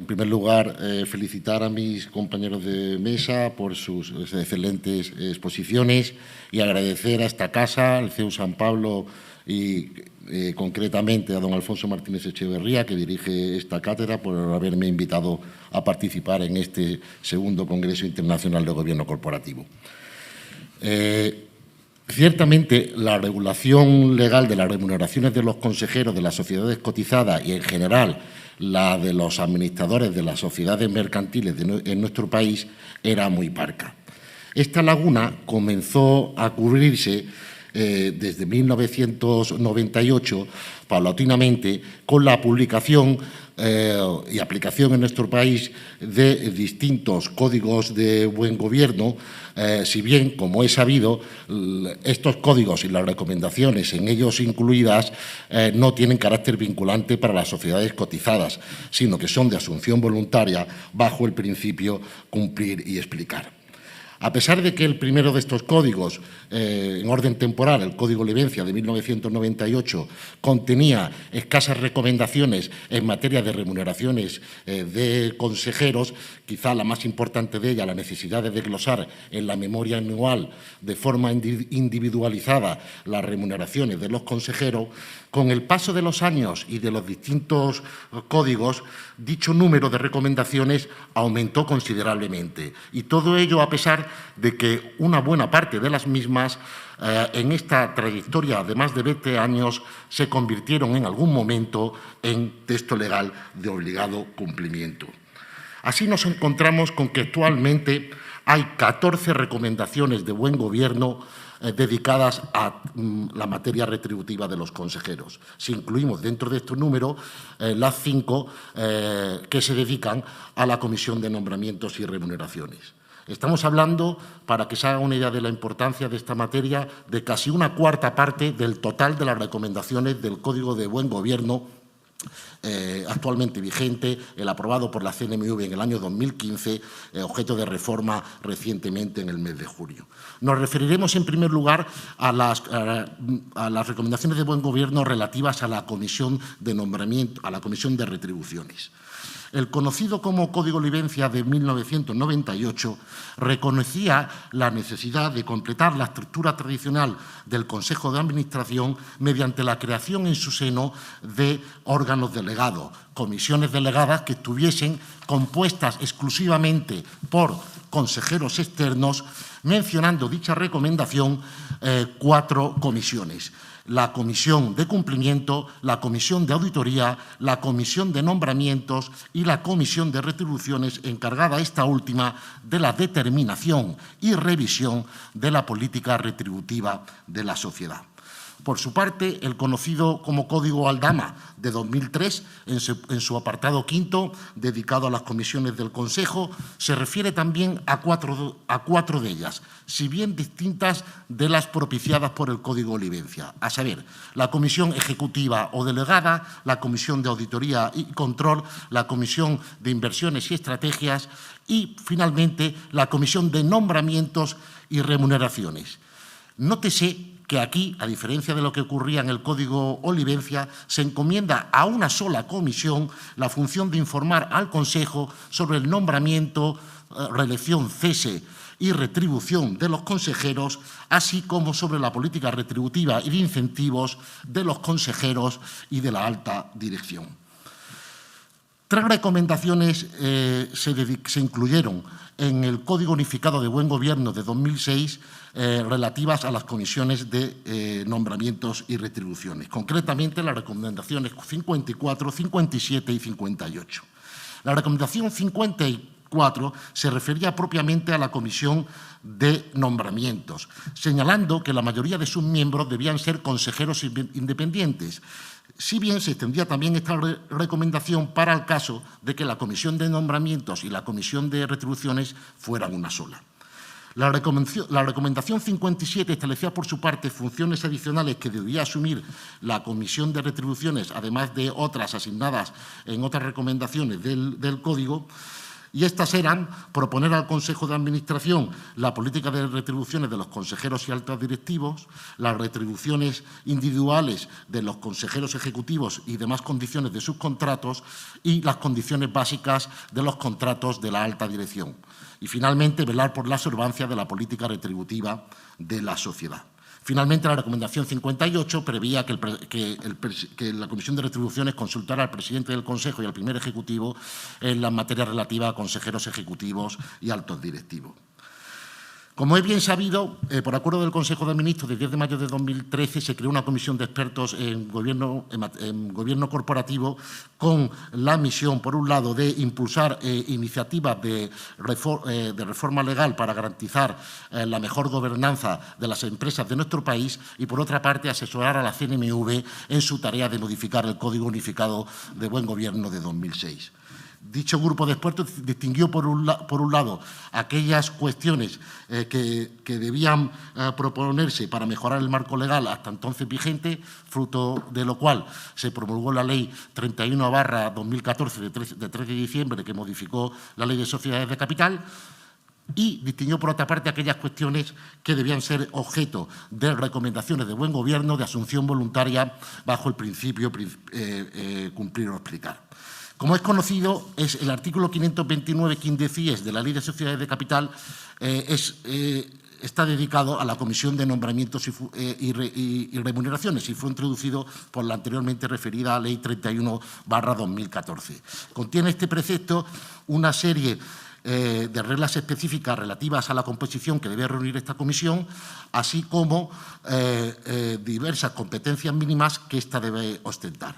primer lugar, felicitar a mis compañeros de mesa por sus excelentes exposiciones y agradecer a esta casa, al CEU San Pablo y concretamente a don Alfonso Martínez Echeverría, que dirige esta cátedra, por haberme invitado a participar en este segundo Congreso Internacional de Gobierno Corporativo. Ciertamente, la regulación legal de las remuneraciones de los consejeros de las sociedades cotizadas y, en general, la de los administradores de las sociedades mercantiles en nuestro país era muy parca. Esta laguna comenzó a cubrirse desde 1998, paulatinamente, con la publicación y aplicación en nuestro país de distintos códigos de buen gobierno, si bien, como he sabido, estos códigos y las recomendaciones en ellos incluidas no tienen carácter vinculante para las sociedades cotizadas, sino que son de asunción voluntaria bajo el principio cumplir y explicar. A pesar de que el primero de estos códigos, en orden temporal, el Código Olivencia de 1998, contenía escasas recomendaciones en materia de remuneraciones de consejeros, quizá la más importante de ellas, la necesidad de desglosar en la memoria anual de forma individualizada las remuneraciones de los consejeros, con el paso de los años y de los distintos códigos, dicho número de recomendaciones aumentó considerablemente. Y todo ello a pesar de que una buena parte de las mismas en esta trayectoria de más de 20 años se convirtieron en algún momento en texto legal de obligado cumplimiento. Así nos encontramos con que actualmente hay 14 recomendaciones de buen gobierno dedicadas a la materia retributiva de los consejeros. Si incluimos dentro de este número las 5 que se dedican a la Comisión de Nombramientos y Remuneraciones. Estamos hablando, para que se haga una idea de la importancia de esta materia, de casi una cuarta parte del total de las recomendaciones del Código de Buen Gobierno actualmente vigente, el aprobado por la CNMV en el año 2015, objeto de reforma recientemente en el mes de junio. Nos referiremos en primer lugar a las recomendaciones de buen gobierno relativas a la Comisión de Nombramiento, a la Comisión de Retribuciones. El conocido como Código Olivencia de 1998 reconocía la necesidad de completar la estructura tradicional del Consejo de Administración mediante la creación en su seno de órganos delegados, comisiones delegadas que estuviesen compuestas exclusivamente por consejeros externos, mencionando dicha recomendación 4 comisiones: la Comisión de Cumplimiento, la Comisión de Auditoría, la Comisión de Nombramientos y la Comisión de Retribuciones, encargada esta última de la determinación y revisión de la política retributiva de la sociedad. Por su parte, el conocido como Código Aldama de 2003, en su apartado 5, dedicado a las comisiones del Consejo, se refiere también a cuatro de ellas, si bien distintas de las propiciadas por el Código Olivencia, a saber, la Comisión Ejecutiva o Delegada, la Comisión de Auditoría y Control, la Comisión de Inversiones y Estrategias y, finalmente, la Comisión de Nombramientos y Remuneraciones. Nótese que aquí, a diferencia de lo que ocurría en el Código Olivencia, se encomienda a una sola comisión la función de informar al Consejo sobre el nombramiento, reelección, cese y retribución de los consejeros, así como sobre la política retributiva y de incentivos de los consejeros y de la alta dirección. 3 recomendaciones se incluyeron en el Código Unificado de Buen Gobierno de 2006 relativas a las comisiones de nombramientos y retribuciones, concretamente las recomendaciones 54, 57 y 58. La recomendación 54 se refería propiamente a la Comisión de Nombramientos, señalando que la mayoría de sus miembros debían ser consejeros independientes, si bien se extendía también esta recomendación para el caso de que la Comisión de Nombramientos y la Comisión de Retribuciones fueran una sola. La recomendación 57 establecía por su parte funciones adicionales que debía asumir la Comisión de Retribuciones, además de otras asignadas en otras recomendaciones del Código, Y estas eran proponer al Consejo de Administración la política de retribuciones de los consejeros y altos directivos, las retribuciones individuales de los consejeros ejecutivos y demás condiciones de sus contratos y las condiciones básicas de los contratos de la alta dirección. Y, finalmente, velar por la observancia de la política retributiva de la sociedad. Finalmente, la recomendación 58 preveía que la Comisión de Retribuciones consultara al presidente del Consejo y al primer ejecutivo en las materias relativas a consejeros ejecutivos y altos directivos. Como es bien sabido, por acuerdo del Consejo de Ministros del 10 de mayo de 2013 se creó una comisión de expertos en gobierno corporativo con la misión, por un lado, de impulsar iniciativas de reforma legal para garantizar la mejor gobernanza de las empresas de nuestro país y, por otra parte, asesorar a la CNMV en su tarea de modificar el Código Unificado de Buen Gobierno de 2006. Dicho grupo de expertos distinguió, por un lado, aquellas cuestiones que debían proponerse para mejorar el marco legal hasta entonces vigente, fruto de lo cual se promulgó la Ley 31/2014 de 3 de diciembre, que modificó la Ley de Sociedades de Capital, y distinguió, por otra parte, aquellas cuestiones que debían ser objeto de recomendaciones de buen gobierno, de asunción voluntaria, bajo el principio cumplir o explicar. Como es conocido, el artículo 529 quindecies de la Ley de Sociedades de Capital está dedicado a la Comisión de Nombramientos y Remuneraciones y fue introducido por la anteriormente referida Ley 31/2014. Contiene este precepto una serie de reglas específicas relativas a la composición que debe reunir esta comisión, así como diversas competencias mínimas que ésta debe ostentar.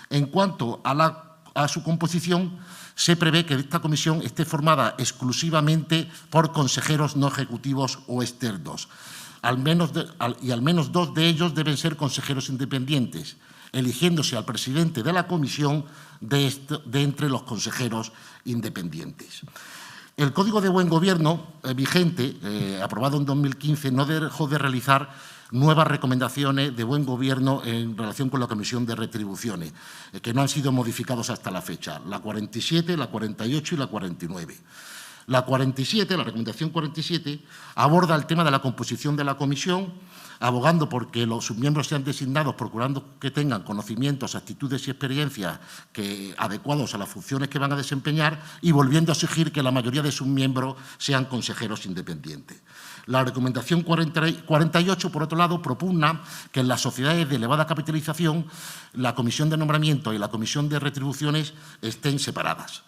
En cuanto a su composición, se prevé que esta comisión esté formada exclusivamente por consejeros no ejecutivos o externos. Al menos 2 de ellos deben ser consejeros independientes, eligiéndose al presidente de la comisión de entre los consejeros independientes. El Código de Buen Gobierno vigente, aprobado en 2015, no dejó de realizar nuevas recomendaciones de buen gobierno en relación con la Comisión de Retribuciones, que no han sido modificados hasta la fecha, la 47, la 48 y la 49. La 47, la recomendación 47, aborda el tema de la composición de la comisión, abogando porque sus miembros sean designados, procurando que tengan conocimientos, actitudes y experiencias adecuados a las funciones que van a desempeñar y volviendo a exigir que la mayoría de sus miembros sean consejeros independientes. La recomendación 48, por otro lado, propugna que en las sociedades de elevada capitalización la Comisión de Nombramiento y la Comisión de Retribuciones estén separadas.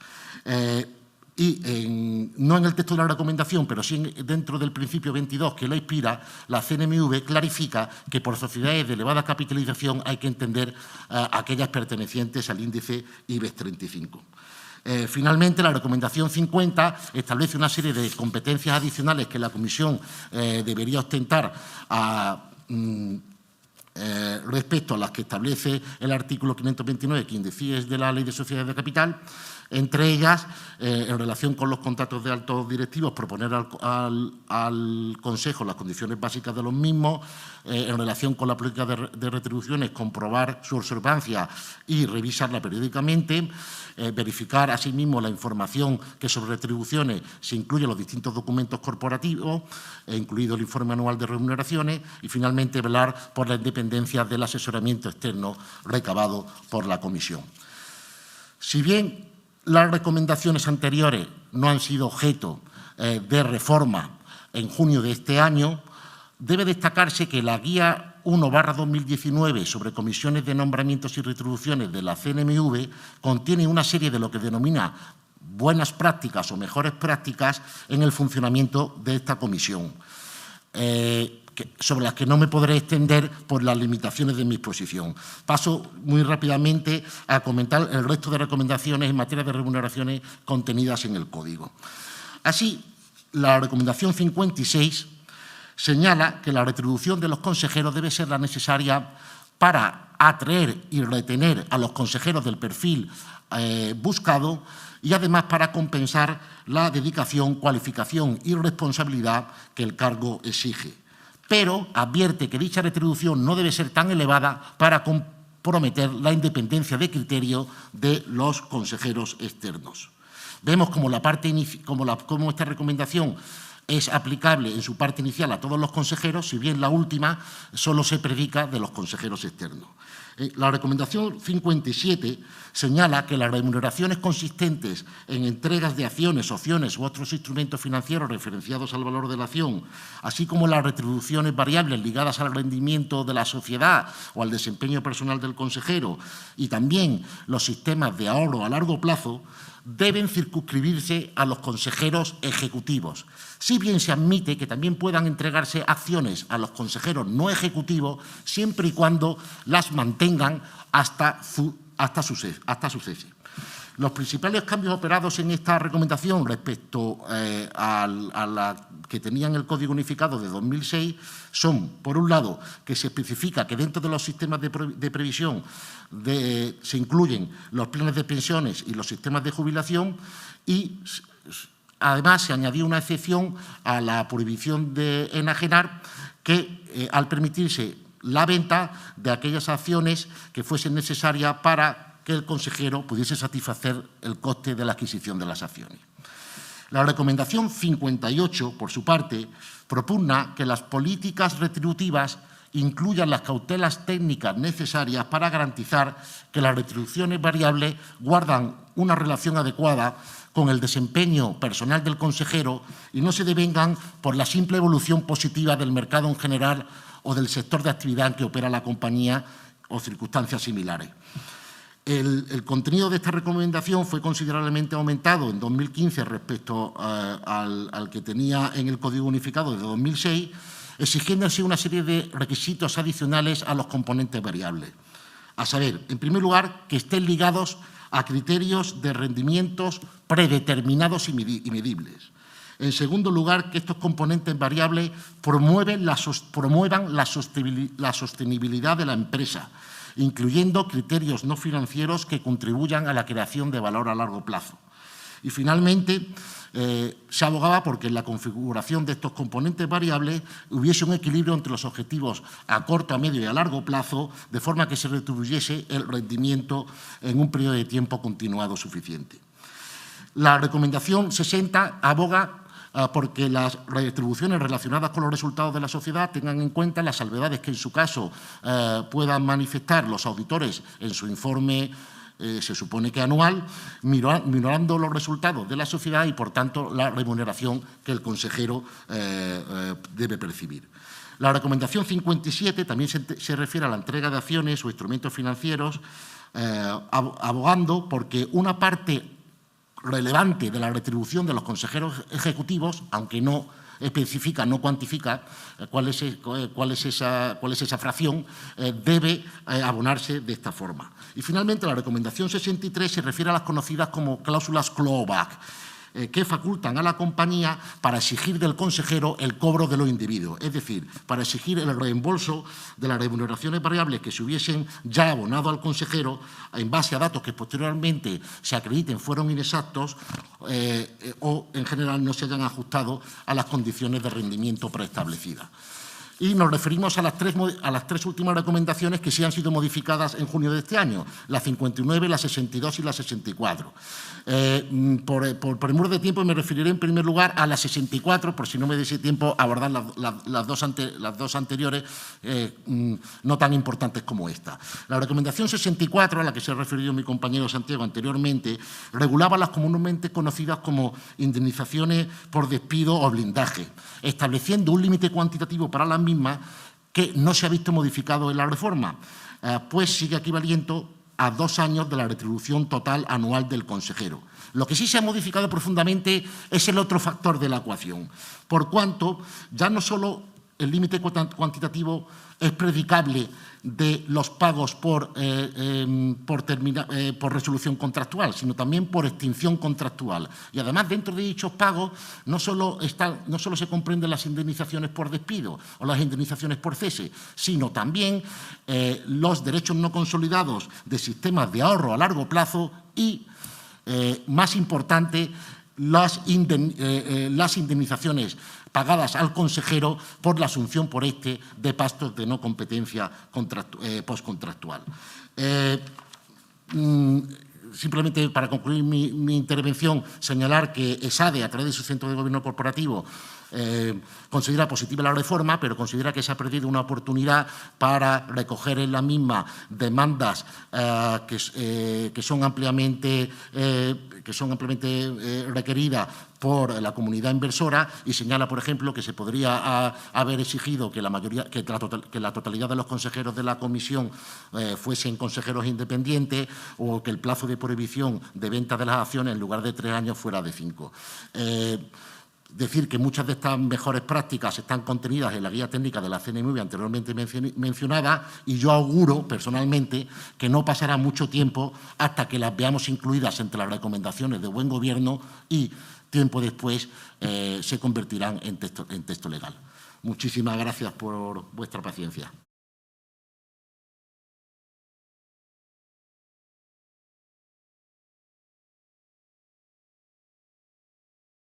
No en el texto de la recomendación, pero sí dentro del principio 22 que la inspira, la CNMV clarifica que por sociedades de elevada capitalización hay que entender aquellas pertenecientes al índice IBEX 35. Finalmente, la recomendación 50 establece una serie de competencias adicionales que la Comisión debería ostentar respecto a las que establece el artículo 529 quindecies de la Ley de Sociedades de Capital. Entre ellas, en relación con los contratos de altos directivos, proponer al Consejo las condiciones básicas de los mismos, en relación con la política de retribuciones, comprobar su observancia y revisarla periódicamente, verificar asimismo la información que sobre retribuciones se incluye en los distintos documentos corporativos, incluido el informe anual de remuneraciones, y finalmente velar por la independencia del asesoramiento externo recabado por la Comisión. Si bien las recomendaciones anteriores no han sido objeto de reforma en junio de este año, debe destacarse que la Guía 1/2019 sobre comisiones de nombramientos y retribuciones de la CNMV contiene una serie de lo que denomina buenas prácticas o mejores prácticas en el funcionamiento de esta comisión, sobre las que no me podré extender por las limitaciones de mi exposición. Paso muy rápidamente a comentar el resto de recomendaciones en materia de remuneraciones contenidas en el Código. Así, la recomendación 56 señala que la retribución de los consejeros debe ser la necesaria para atraer y retener a los consejeros del perfil buscado y además para compensar la dedicación, cualificación y responsabilidad que el cargo exige. Pero advierte que dicha retribución no debe ser tan elevada para comprometer la independencia de criterio de los consejeros externos. Vemos como esta recomendación es aplicable en su parte inicial a todos los consejeros, si bien la última solo se predica de los consejeros externos. La recomendación 57 señala que las remuneraciones consistentes en entregas de acciones, opciones u otros instrumentos financieros referenciados al valor de la acción, así como las retribuciones variables ligadas al rendimiento de la sociedad o al desempeño personal del consejero y también los sistemas de ahorro a largo plazo, deben circunscribirse a los consejeros ejecutivos. Si bien se admite que también puedan entregarse acciones a los consejeros no ejecutivos, siempre y cuando las mantengan hasta su cese. Los principales cambios operados en esta recomendación respecto a la que tenían el Código Unificado de 2006 son, por un lado, que se especifica que dentro de los sistemas de previsión se incluyen los planes de pensiones y los sistemas de jubilación y, además, se añadió una excepción a la prohibición de enajenar que, al permitirse la venta de aquellas acciones que fuesen necesarias para que el consejero pudiese satisfacer el coste de la adquisición de las acciones. La recomendación 58, por su parte, propugna que las políticas retributivas incluyan las cautelas técnicas necesarias para garantizar que las retribuciones variables guardan una relación adecuada con el desempeño personal del consejero y no se devengan por la simple evolución positiva del mercado en general o del sector de actividad en que opera la compañía o circunstancias similares. El contenido de esta recomendación fue considerablemente aumentado en 2015 respecto al que tenía en el Código Unificado de 2006, exigiendo así una serie de requisitos adicionales a los componentes variables. A saber, en primer lugar, que estén ligados a criterios de rendimientos predeterminados y medibles. En segundo lugar, que estos componentes variables promuevan la sostenibilidad de la empresa, incluyendo criterios no financieros que contribuyan a la creación de valor a largo plazo. Y, finalmente, se abogaba porque en la configuración de estos componentes variables hubiese un equilibrio entre los objetivos a corto, a medio y a largo plazo, de forma que se retribuyese el rendimiento en un periodo de tiempo continuado suficiente. La recomendación 60 aboga porque las retribuciones relacionadas con los resultados de la sociedad tengan en cuenta las salvedades que en su caso puedan manifestar los auditores en su informe, se supone que anual, mirando los resultados de la sociedad y, por tanto, la remuneración que el consejero debe percibir. La recomendación 57 también se refiere a la entrega de acciones o instrumentos financieros, abogando porque una parte relevante de la retribución de los consejeros ejecutivos, aunque no especifica, no cuantifica cuál es esa fracción, debe abonarse de esta forma. Y, finalmente, la recomendación 63 se refiere a las conocidas como cláusulas clawback, que facultan a la compañía para exigir del consejero el cobro de lo indebido, es decir, para exigir el reembolso de las remuneraciones variables que se hubiesen ya abonado al consejero en base a datos que posteriormente se acrediten fueron inexactos o, en general, no se hayan ajustado a las condiciones de rendimiento preestablecidas. Y nos referimos a las tres últimas recomendaciones que sí han sido modificadas en junio de este año, la 59, la 62 y la 64. Por premura de tiempo me referiré en primer lugar a la 64, por si no me diese tiempo a abordar las dos anteriores, no tan importantes como esta. La recomendación 64, a la que se ha referido mi compañero Santiago anteriormente, regulaba las comúnmente conocidas como indemnizaciones por despido o blindaje, estableciendo un límite cuantitativo para las mismas que no se ha visto modificado en la reforma, pues sigue equivaliendo a 2 años de la retribución total anual del consejero. Lo que sí se ha modificado profundamente es el otro factor de la ecuación, por cuanto ya no solo el límite cuantitativo es predicable de los pagos por resolución contractual, sino también por extinción contractual. Y, además, dentro de dichos pagos no solo se comprenden las indemnizaciones por despido o las indemnizaciones por cese, sino también los derechos no consolidados de sistemas de ahorro a largo plazo y, más importante, las indemnizaciones pagadas al consejero por la asunción por este de pastos de no competencia postcontractual. simplemente para concluir mi intervención, señalar que ESADE, a través de su Centro de Gobierno Corporativo, considera positiva la reforma, pero considera que se ha perdido una oportunidad para recoger en la misma demandas que son ampliamente requeridas por la comunidad inversora, y señala, por ejemplo, que se podría haber exigido que la totalidad de los consejeros de la comisión fuesen consejeros independientes, o que el plazo de prohibición de venta de las acciones en lugar de 3 años fuera de 5. Decir que muchas de estas mejores prácticas están contenidas en la guía técnica de la CNMV anteriormente mencionada, y yo auguro personalmente que no pasará mucho tiempo hasta que las veamos incluidas entre las recomendaciones de buen gobierno y tiempo después se convertirán en texto legal. Muchísimas gracias por vuestra paciencia.